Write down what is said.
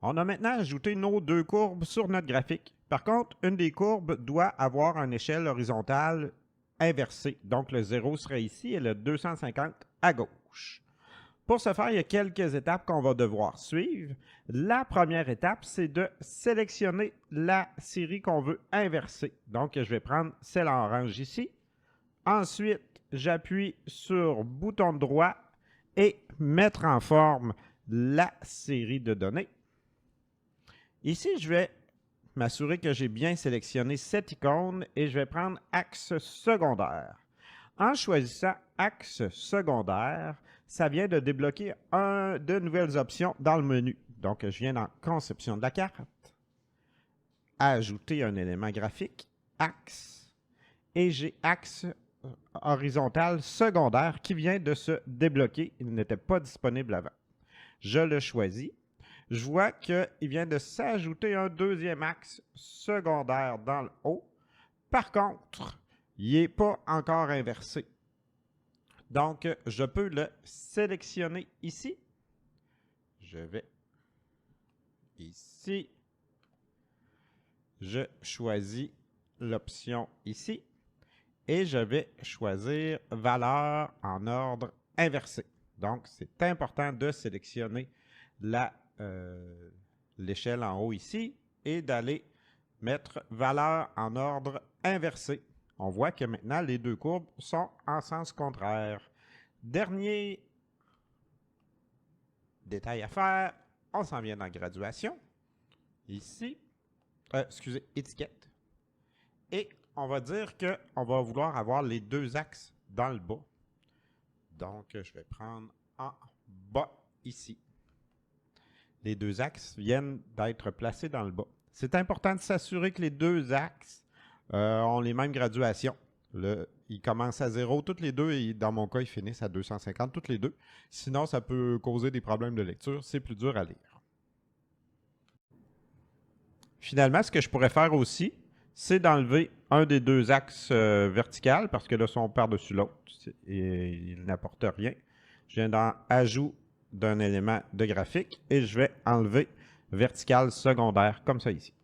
On a maintenant ajouté nos deux courbes sur notre graphique. Par contre, une des courbes doit avoir une échelle horizontale inversée. Donc, le 0 serait ici et le 250 à gauche. Pour ce faire, il y a quelques étapes qu'on va devoir suivre. La première étape, c'est de sélectionner la série qu'on veut inverser. Donc, je vais prendre celle en orange ici. Ensuite, j'appuie sur bouton droit et mettre en forme la série de données. Ici, je vais m'assurer que j'ai bien sélectionné cette icône et je vais prendre axe secondaire. En choisissant axe secondaire, ça vient de débloquer de nouvelles options dans le menu. Donc, je viens dans conception de la carte, ajouter un élément graphique, axe, et j'ai axe horizontal secondaire qui vient de se débloquer. Il n'était pas disponible avant. Je le choisis. Je vois qu'il vient de s'ajouter un deuxième axe secondaire dans le haut. Par contre, il n'est pas encore inversé. Donc, je peux le sélectionner ici. Je vais ici. Je choisis l'option ici. Et je vais choisir valeur en ordre inversé. Donc, c'est important de sélectionner l'échelle en haut ici et d'aller mettre valeur en ordre inversé. On voit que maintenant, les deux courbes sont en sens contraire. Dernier détail à faire, on s'en vient dans graduation. Ici, excusez, étiquette. Et on va dire qu'on va vouloir avoir les deux axes dans le bas. Donc, je vais prendre en bas ici. Les deux axes viennent d'être placés dans le bas. C'est important de s'assurer que les deux axes ont les mêmes graduations. Ils commencent à 0 toutes les deux et dans mon cas, ils finissent à 250 toutes les deux. Sinon, ça peut causer des problèmes de lecture. C'est plus dur à lire. Finalement, ce que je pourrais faire aussi, c'est d'enlever un des deux axes verticaux parce que là, ils sont par-dessus l'autre et ils n'apportent rien. Je viens dans Ajout d'un élément de graphique et je vais enlever vertical secondaire comme ça ici.